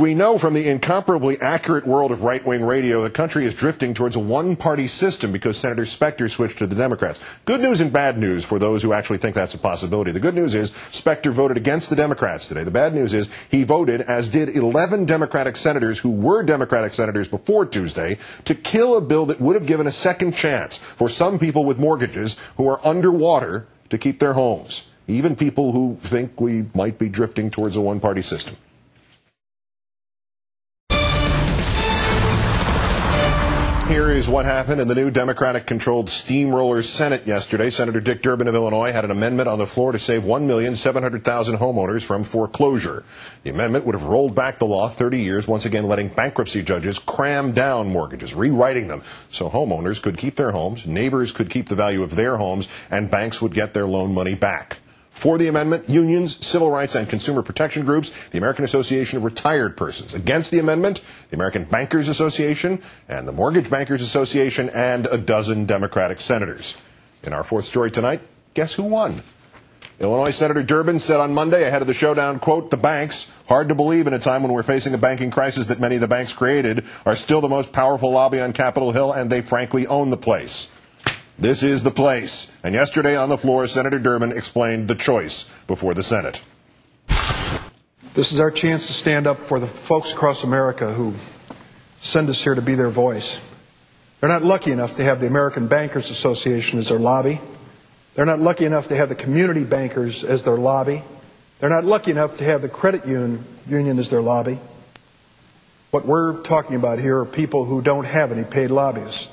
we know from the incomparably accurate world of right-wing radio, the country is drifting towards a one-party system because Senator Specter switched to the Democrats. Good news and bad news for those who actually think that's a possibility. The good news is Specter voted against the Democrats today. The bad news is he voted, as did 11 Democratic senators who were Democratic senators before Tuesday, to kill a bill that would have given a second chance for some people with mortgages who are underwater to keep their homes, even people who think we might be drifting towards a one-party system. Here is what happened in the new Democratic-controlled steamroller Senate yesterday. Senator Dick Durbin of Illinois had an amendment on the floor to save 1,700,000 homeowners from foreclosure. The amendment would have rolled back the law 30 years, once again letting bankruptcy judges cram down mortgages, rewriting them so homeowners could keep their homes, neighbors could keep the value of their homes, and banks would get their loan money back. For the amendment, unions, civil rights and consumer protection groups, the American Association of Retired Persons. Against the amendment, the American Bankers Association and the Mortgage Bankers Association and a dozen Democratic senators. In our fourth story tonight, guess who won? Illinois Senator Durbin said on Monday ahead of the showdown, quote, "The banks, hard to believe in a time when we're facing a banking crisis that many of the banks created, are still the most powerful lobby on Capitol Hill, and they frankly own the place. This is the place." And yesterday on the floor, Senator Durbin explained the choice before the Senate. This is our chance to stand up for the folks across America who send us here to be their voice. They're not lucky enough to have the American Bankers Association as their lobby. They're not lucky enough to have the community bankers as their lobby. They're not lucky enough to have the credit union as their lobby. What we're talking about here are people who don't have any paid lobbyists.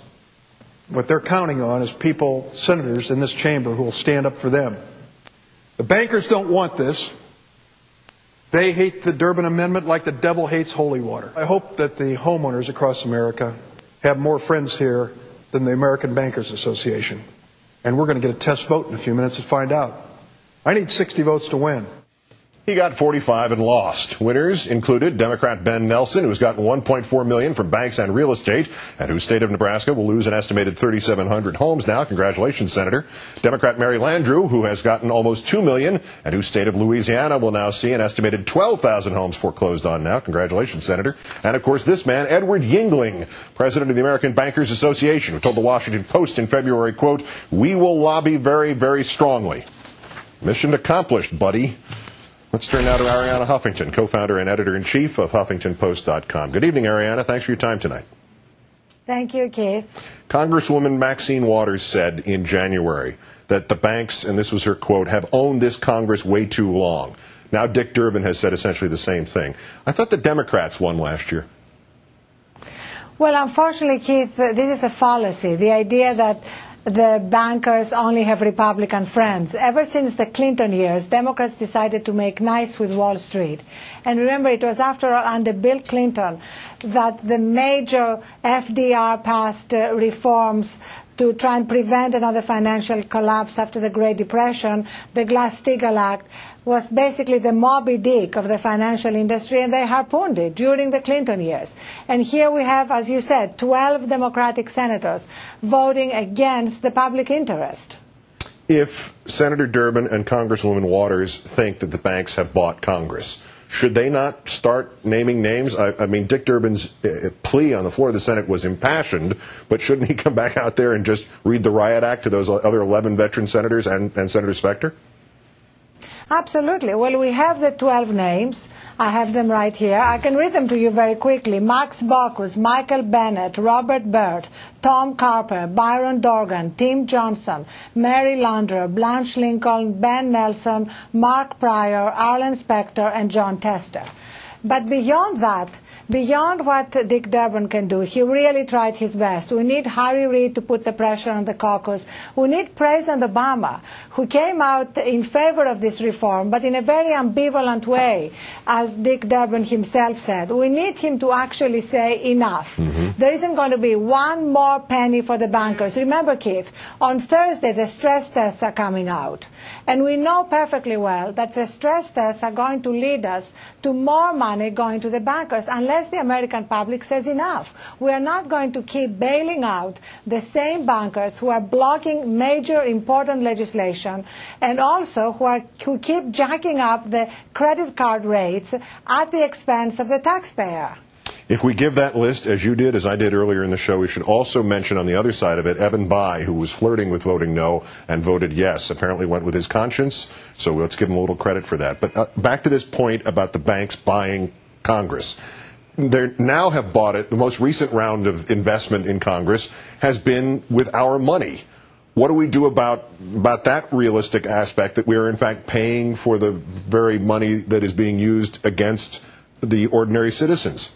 What they're counting on is people, senators in this chamber, who will stand up for them. The bankers don't want this. They hate the Durbin Amendment like the devil hates holy water. I hope that the homeowners across America have more friends here than the American Bankers Association. And we're going to get a test vote in a few minutes to find out. I need 60 votes to win. He got 45 and lost. Winners included Democrat Ben Nelson, who's gotten $1.4 million from banks and real estate, and whose state of Nebraska will lose an estimated 3,700 homes now. Congratulations, Senator. Democrat Mary Landrieu, who has gotten almost $2 million, and whose state of Louisiana will now see an estimated 12,000 homes foreclosed on now. Congratulations, Senator. And, of course, this man, Edward Yingling, president of the American Bankers Association, who told the Washington Post in February, quote, "We will lobby very, very strongly." Mission accomplished, buddy. Let's turn now to Arianna Huffington, co-founder and editor-in-chief of HuffingtonPost.com. Good evening, Arianna. Thanks for your time tonight. Thank you, Keith. Congresswoman Maxine Waters said in January that the banks, and this was her quote, "have owned this Congress way too long." Now Dick Durbin has said essentially the same thing. I thought the Democrats won last year. Well, unfortunately, Keith, this is a fallacy. The idea that the bankers only have Republican friends. Ever since the Clinton years, Democrats decided to make nice with Wall Street. And remember, it was after all under Bill Clinton that the major FDR passed reforms to try and prevent another financial collapse after the Great Depression. The Glass-Steagall Act was basically the Moby Dick of the financial industry, and they harpooned it during the Clinton years. And here we have, as you said, 12 Democratic senators voting against the public interest. If Senator Durbin and Congresswoman Waters think that the banks have bought Congress, should they not start naming names? I mean, Dick Durbin's plea on the floor of the Senate was impassioned, but shouldn't he come back out there and just read the riot act to those other 11 veteran senators and Senator Specter? Absolutely. Well, we have the 12 names. I have them right here. I can read them to you very quickly. Max Baucus, Michael Bennet, Robert Byrd, Tom Carper, Byron Dorgan, Tim Johnson, Mary Landrieu, Blanche Lincoln, Ben Nelson, Mark Pryor, Arlen Specter, and John Tester. But beyond that, beyond what Dick Durbin can do, he really tried his best. We need Harry Reid to put the pressure on the caucus. We need President Obama, who came out in favor of this reform, but in a very ambivalent way, as Dick Durbin himself said. We need him to actually say enough. There isn't going to be one more penny for the bankers. Remember, Keith, on Thursday the stress tests are coming out. And we know perfectly well that the stress tests are going to lead us to more money money going to the bankers unless the American public says enough. We are not going to keep bailing out the same bankers who are blocking major important legislation and also who keep jacking up the credit card rates at the expense of the taxpayer. If we give that list, as you did, as I did earlier in the show, we should also mention on the other side of it, Evan Bayh, who was flirting with voting no and voted yes, apparently went with his conscience, so let's give him a little credit for that. But back to this point about the banks buying Congress. They now have bought it. The most recent round of investment in Congress has been with our money. What do we do about that realistic aspect that we are, in fact, paying for the very money that is being used against the ordinary citizens?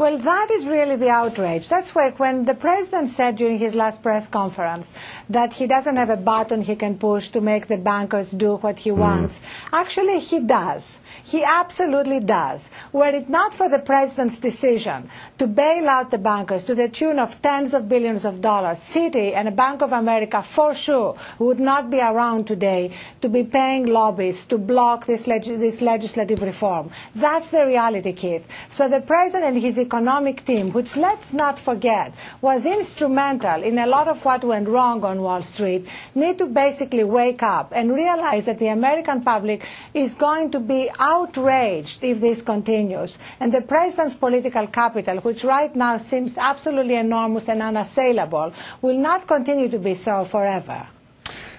Well, that is really the outrage. That's why when the president said during his last press conference that he doesn't have a button he can push to make the bankers do what he wants, actually he does. He absolutely does. Were it not for the president's decision to bail out the bankers to the tune of tens of billions of dollars, Citi and Bank of America for sure would not be around today to be paying lobbyists to block this legislative reform. That's the reality, Keith. So the president and his economic team, which let's not forget was instrumental in a lot of what went wrong on Wall Street, need to basically wake up and realize that the American public is going to be outraged if this continues. And the president's political capital, which right now seems absolutely enormous and unassailable, will not continue to be so forever.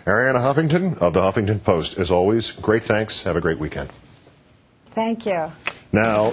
Arianna Huffington of the Huffington Post, as always, great thanks. Have a great weekend. Thank you. Now.